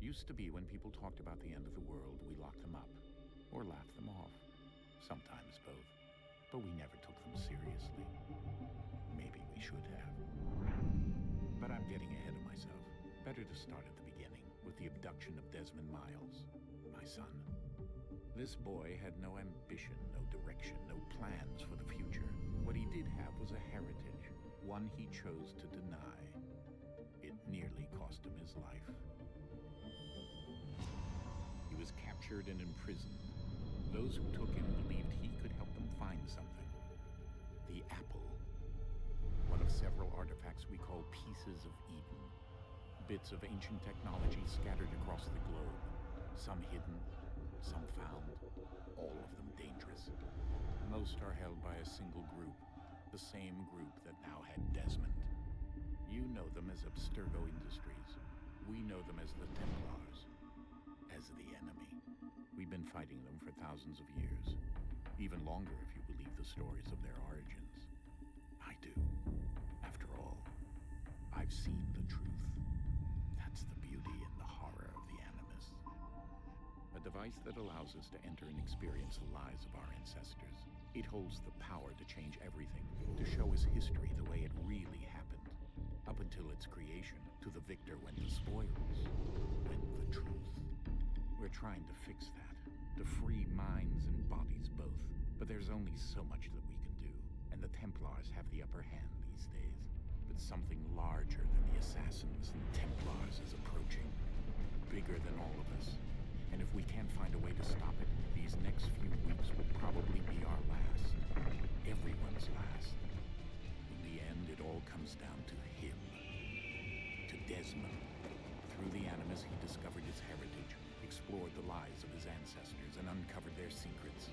Used to be when people talked about the end of the world, we locked them up or laughed them off. Sometimes both. But we never took them seriously. Maybe we should have. But I'm getting ahead of myself. Better to start at the beginning, with the abduction of Desmond Miles, my son. This boy had no ambition, no direction, no plans for the future. What he did have was a heritage, one he chose to deny. It nearly cost him his life. He was captured and imprisoned. Those who took him believed he could help them find something. The apple. One of several artifacts we call pieces of Eden. Bits of ancient technology scattered across the globe. Some hidden, some found, all of them dangerous. Most are held by a single group, the same group that now had Desmond. You know them as Abstergo Industries. We know them as the Templars, as the enemy. We've been fighting them for thousands of years, even longer if you believe the stories of their origins. I do. After all, I've seen the truth. That's the beauty and the horror of the Animus. A device that allows us to enter and experience the lives of our ancestors. It holds the power to change everything, to show us history the way it really happened. Up until its creation, to the victor went the spoils, went the truth. We're trying to fix that, to free minds and bodies both. But there's only so much that we can do, and the Templars have the upper hand these days. But something larger than the Assassins and Templars is approaching, bigger than all of us. And if we can't find a way to stop it, these next few weeks will probably be our last. Everyone's last. In the end, it all comes down to him. To Desmond. Through the Animus, he discovered his heritage, explored the lives of his ancestors, and uncovered their secrets.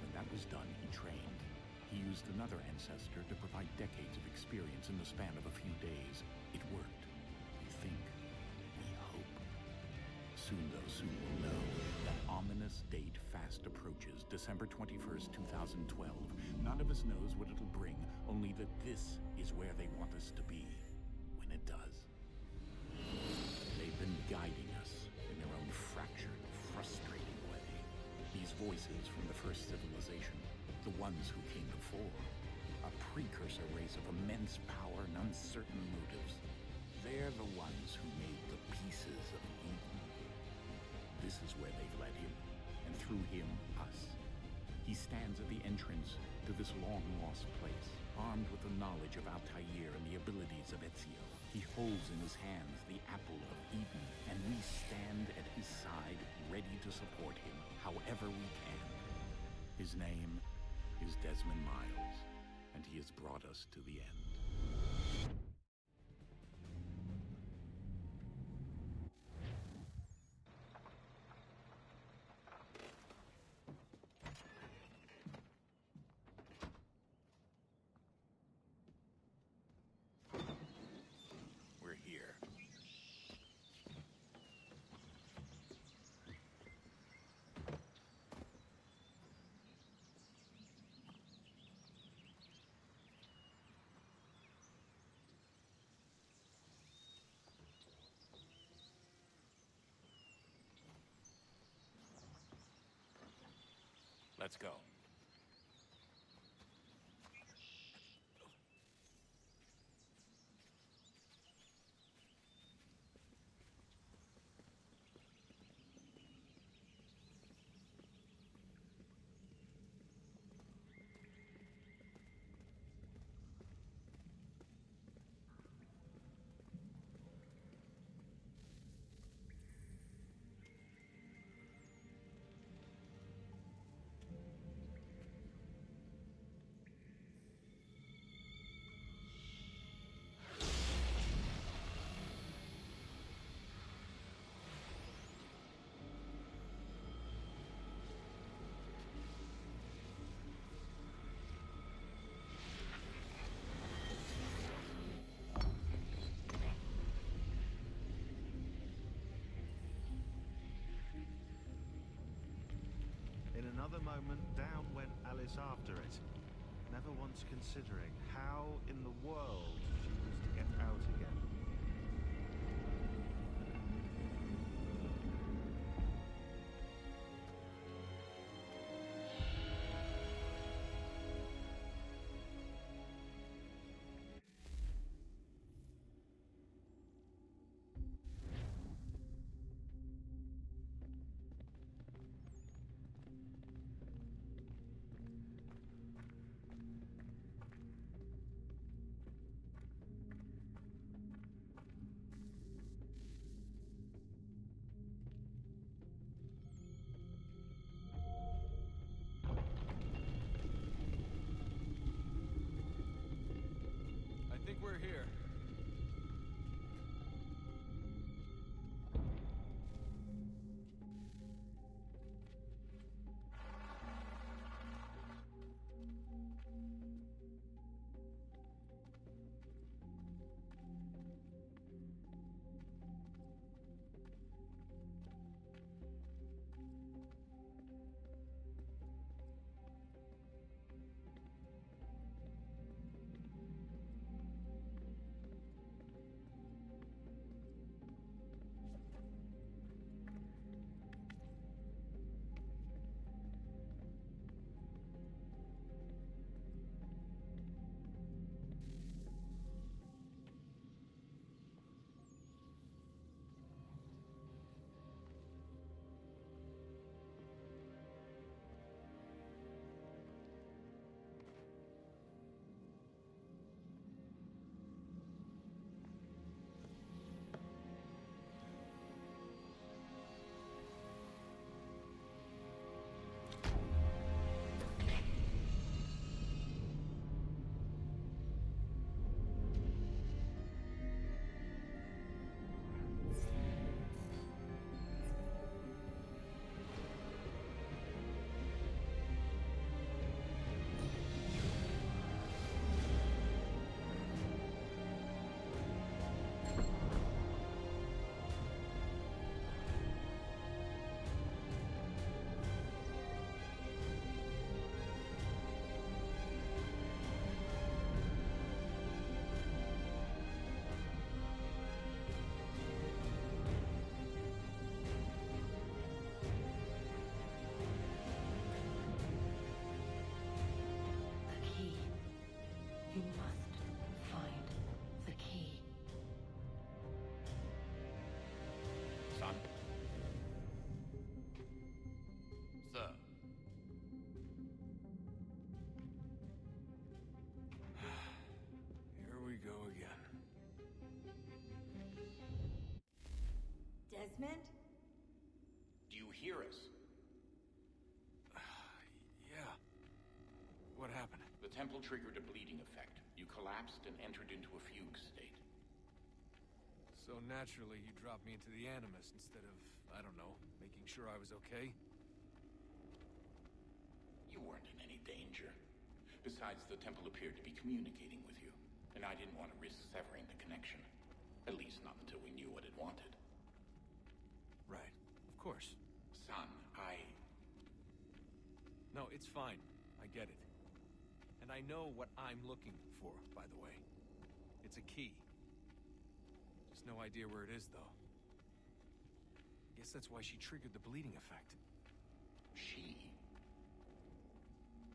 When that was done, he trained. He used another ancestor to provide decades of experience in the span of a few days. It worked. We think. We hope. Soon, though, soon we'll know. That ominous date fast approaches, December 21st, 2012. None of us knows what it'll bring, only that this is where they want us to be when it does. They've been guiding us in their own fractured, frustrating way. These voices from the first civilization, the ones who came before, a precursor race of immense power and uncertain motives. They're the ones who made the pieces of Eden. This is where they've led him, and through him, us. He stands at the entrance to this long-lost place, armed with the knowledge of Altair and the abilities of Ezio. He holds in his hands the apple of Eden, and we stand at his side, ready to support him however we can. His name is Desmond Miles, and he has brought us to the end. We're here. Let's go. In another moment, down went Alice after it, never once considering how in the world she was to get out again. we're here. Desmond? Do you hear us? Yeah. What happened? The temple triggered a bleeding effect. You collapsed and entered into a fugue state. So naturally, you dropped me into the Animus instead of, I don't know, making sure I was okay? You weren't in any danger. Besides, the temple appeared to be communicating with you, and I didn't want to risk severing the connection. At least not until we knew what it wanted. Right. Of course. Son, No, it's fine. I get it. And I know what I'm looking for, by the way. It's a key. Just no idea where it is, though. Guess that's why she triggered the bleeding effect. She?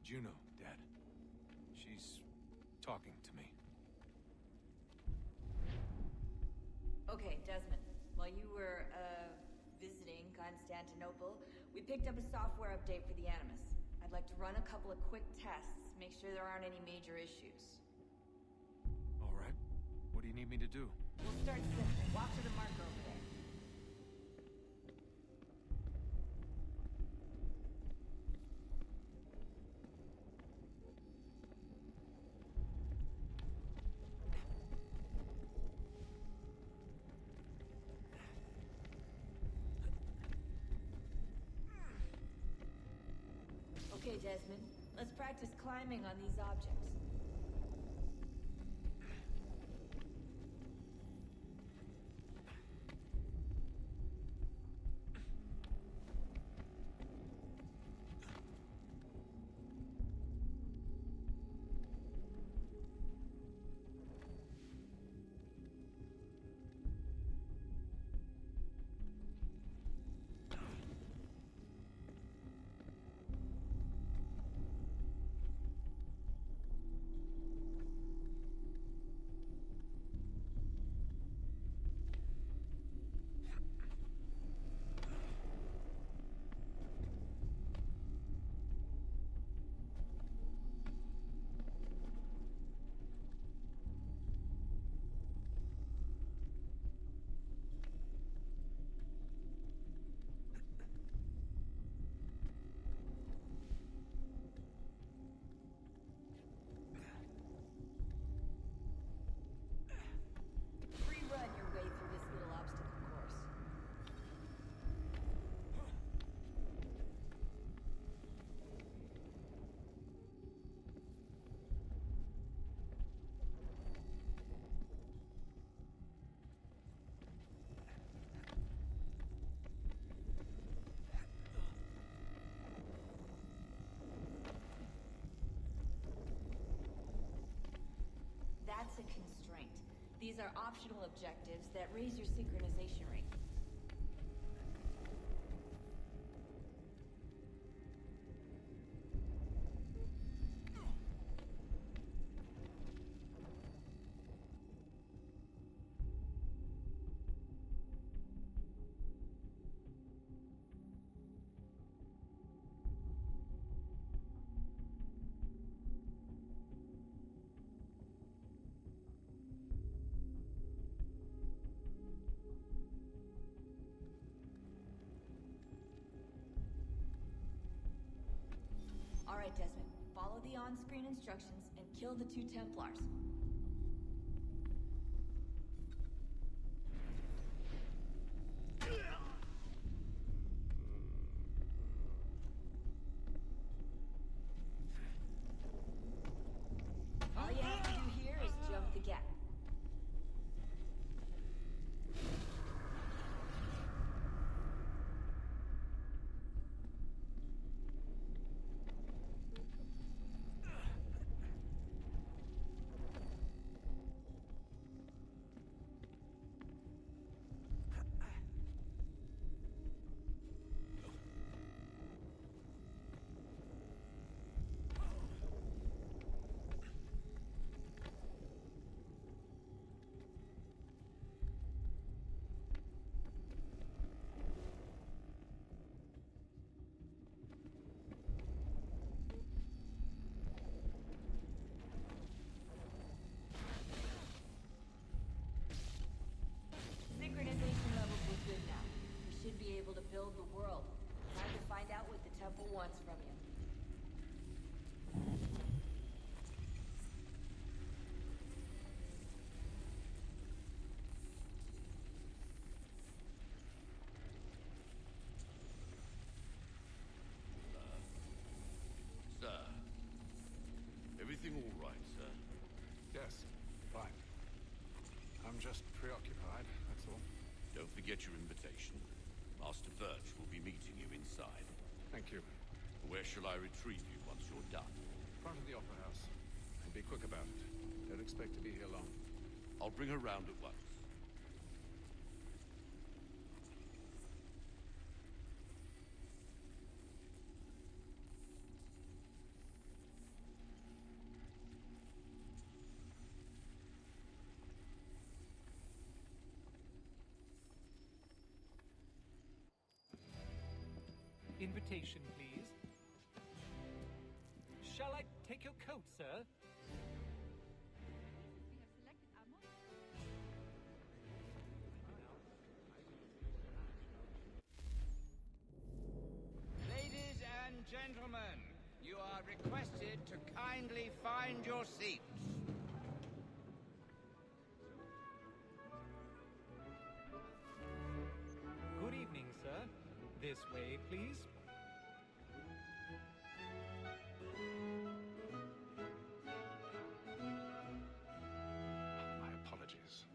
Juno, Dad. She's talking to me. Okay, Desmond. While you were, visiting Constantinople, we picked up a software update for the Animus. I'd like to run a couple of quick tests, make sure there aren't any major issues. All right. What do you need me to do? We'll start simple. Walk to the marker over there. Okay, Desmond. Let's practice climbing on these objects. That's a constraint. These are optional objectives that raise your synchronization rate. All right, Desmond. Follow the on-screen instructions and kill the 2 Templars. All you have to do here is jump the gap. Synchronization levels look good now. We should be able to build the world. Time to find out what the temple wants from you. Sir. Everything all right, sir? Yes, fine. I'm just preoccupied, that's all. Don't forget your invitation. Master Birch will be meeting you inside. Thank you. Where shall I retrieve you once you're done? Front of the Opera House. And be quick about it. Don't expect to be here long. I'll bring her round at once. Invitation, please. Shall I take your coat, sir? Ladies and gentlemen, you are requested to kindly find your seats. Good evening, sir. This way, please. My apologies.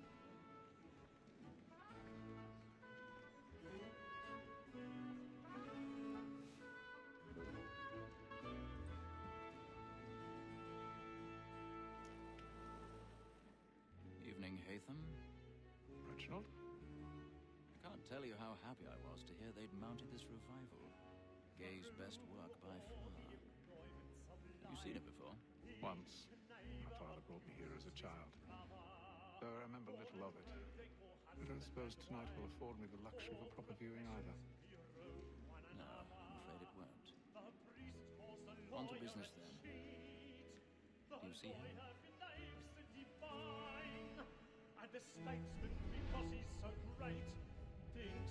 Evening, Hatham. Reginald? I can't tell you how happy I was to hear they'd mounted this revival. Gay's best work by far. Have you seen it before? Once. My father brought me here as a child. Though I remember little of it. I don't suppose tonight will afford me the luxury of a proper viewing either. No, I'm afraid it won't. On to business then. Do you see him? And the statesman, because he's so great, thinks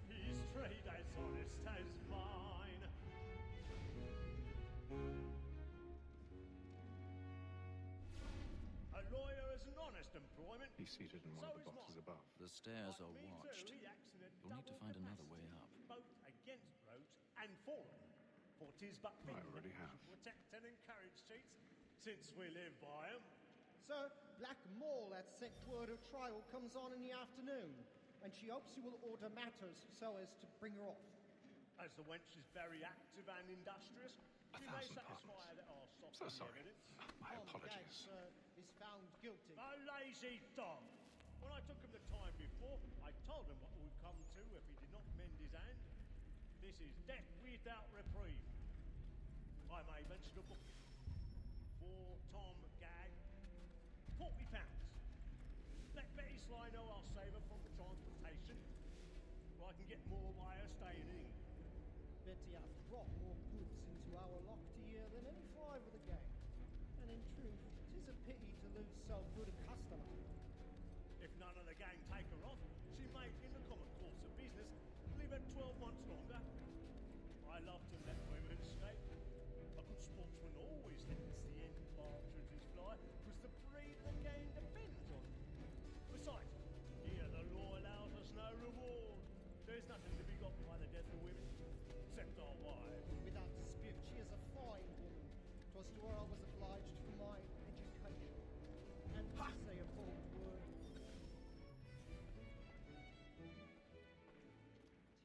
his trade as honest as mine. A lawyer is an honest employment. He's seated in one of the boxes above. The stairs are watched. You'll need to find another way up. Both against Roach and for him. For 'tis but I already have. protect and encourage cheats, since we live by 'em. Sir, Black Mall at set word of trial comes on in the afternoon, and she hopes you will order matters so as to bring her off. As the wench is very active and industrious, we may satisfy that our soft evidence. My apologies. Sir, is found guilty. A lazy dog! When I took him the time before, I told him what would come to if he did not mend his hand. This is death without reprieve. I may mention a book for Tom Gag. £40. Let Betty Sly know I'll save her from the transportation, or I can get more by her staying in England. Betty hath brought more goods into our lock year than any five of the gang. And in truth, 'tis a pity to lose so good a customer. If none of the gang take her off, she may, in the common course of business, live at 12 months longer. I love to let women escape. A good sportsman always lets the end partridges fly, because the breed of the game depends on it. Besides, here the law allows us no reward. There's nothing to be got by the death of women, except our wives. Without dispute, she is a fine woman. 'Twas to her I was obliged for my education. And to say a bold word.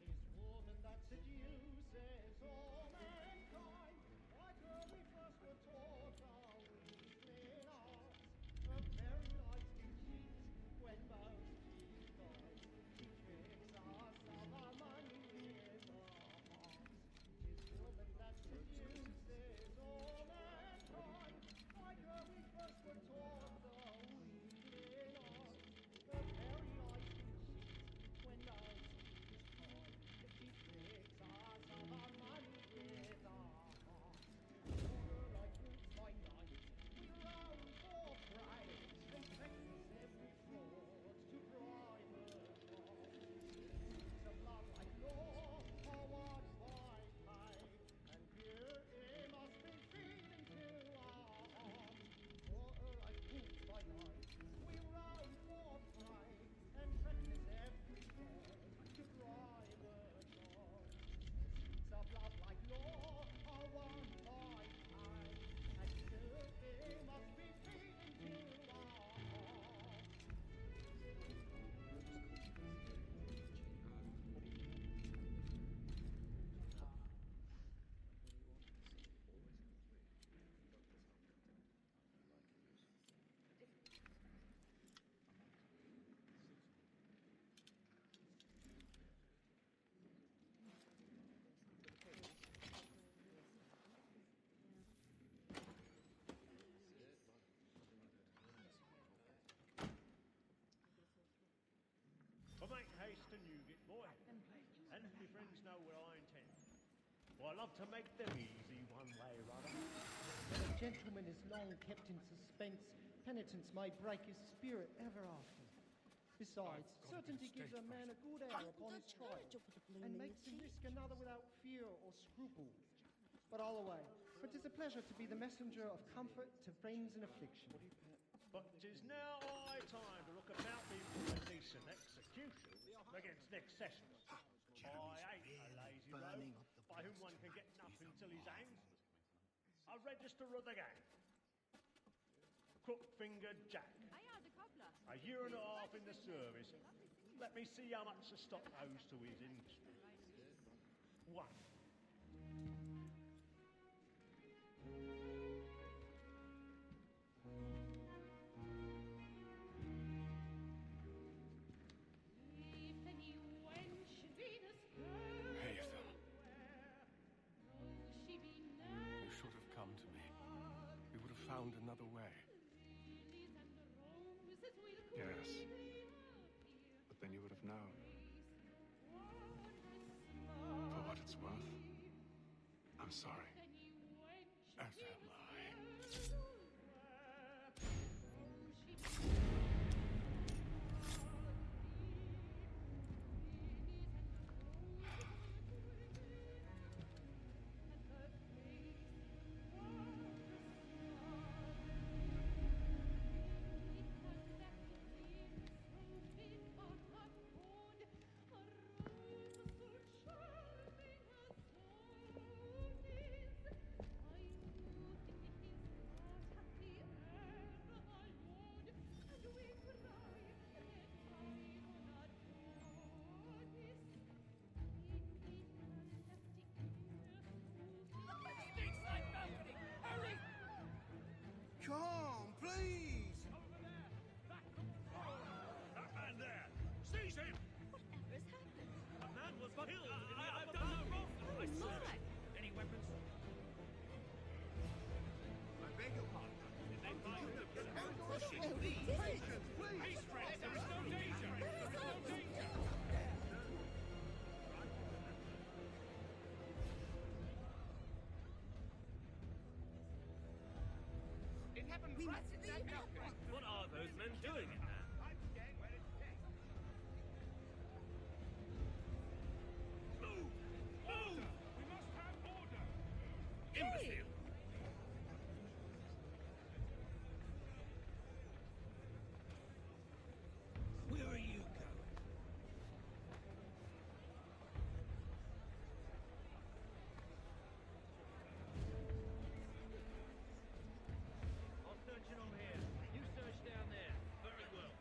'Tis woman that seduces all mankind. Like her we first were taught our weakling arts. Her very light in cheeks when most she dies. She tricks us of our money with her hearts. 'Tis woman that seduces all mankind. Like her we first were taught the weakling arts. Her very light in cheeks when most she dies. She tricks us of our money with her hearts. Order like roots by night, we roam for prey, and practice every fraud to bribe her cause. It's a blood like law, or what by pay, and purity must be feeding to our hearts. Order like roots by night, we roam for prey, and practice every fraud to bribe her cause. It's a blood like law, or one by pay, and purity must be feeding to our hearts. But make haste and you get boy, and my friends know what I intend. For I love to make them easy one way or other. When a gentleman is long kept in suspense, penitence may break his spirit ever after. Besides, certainty gives a man a good air upon his trial, and makes him risk another without fear or scruple. But all away, for 'tis a pleasure to be the messenger of comfort to friends in affliction. But 'tis now high time to look about me for a decent execution against next session. I ain't a lazy rogue by whom one can get nothing till he's hanged. A register of the gang. Crook-fingered Jack. A year and a half in the service. Let me see how much the stock owes to his industry. 1. Haytham. You should have come to me. We would have found another way. Yes. But then you would have known. For what it's worth, I'm sorry. as am I. We must leave at once. What are those men doing in there? Move! Move! We must have order! Imbecile! Where are you going? I'll search along here. You search down there. Very well.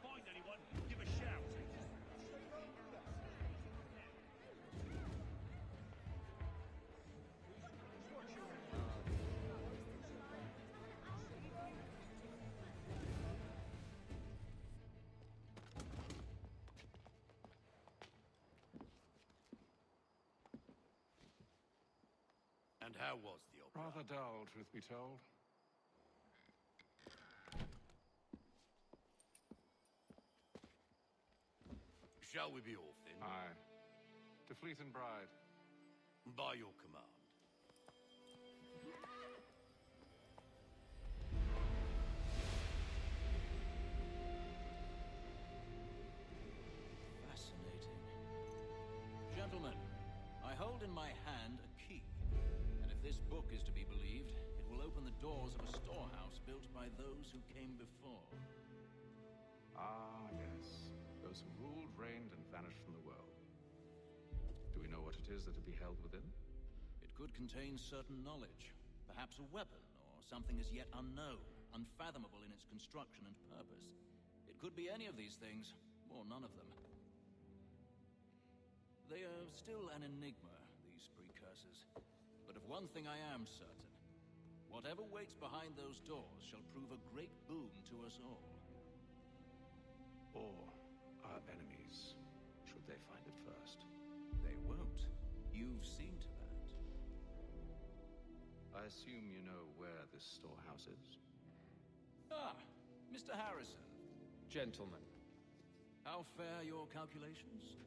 Find anyone, give a shout. And how was the opera? Rather dull, truth be told. Shall we be off then? Aye. To Fleet and Bride. By your command. Fascinating. Gentlemen, I hold in my hand a key. And if this book is to be believed, it will open the doors of a storehouse built by those who came before. Ah, yes. Those who ruled, reigned, and vanished from the world. Do we know what it is that to be held within? It could contain certain knowledge. Perhaps a weapon, or something as yet unknown, unfathomable in its construction and purpose. It could be any of these things, or none of them. They are still an enigma, these precursors. But of one thing I am certain. Whatever waits behind those doors shall prove a great boon to us all. Or our enemies, should they find it first. They won't. You've seen to that. I assume you know where this storehouse is? Ah, Mr. Harrison. Gentlemen, How fair your calculations?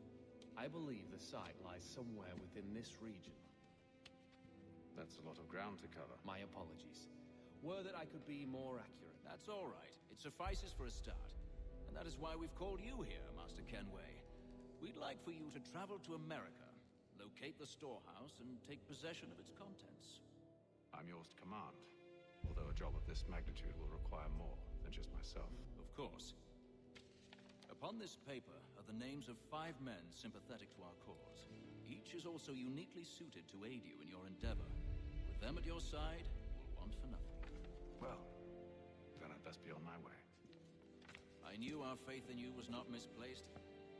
I believe the site lies somewhere within this region. That's a lot of ground to cover. My apologies. Were that I could be more accurate. That's all right. It suffices for a start. And that is why we've called you here, Master Kenway. We'd like for you to travel to America, locate the storehouse, and take possession of its contents. I'm yours to command, although a job of this magnitude will require more than just myself. Of course. Upon this paper are the names of 5 men sympathetic to our cause. Each is also uniquely suited to aid you in your endeavor. With them at your side, we'll want for nothing. Well, then I'd best be on my way. I knew our faith in you was not misplaced.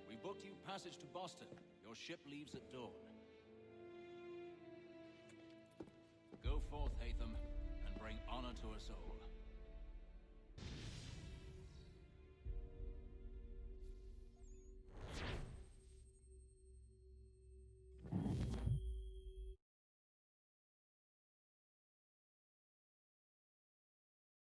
We booked you passage to Boston. Your ship leaves at dawn. Go forth, Hatham, and bring honor to us all.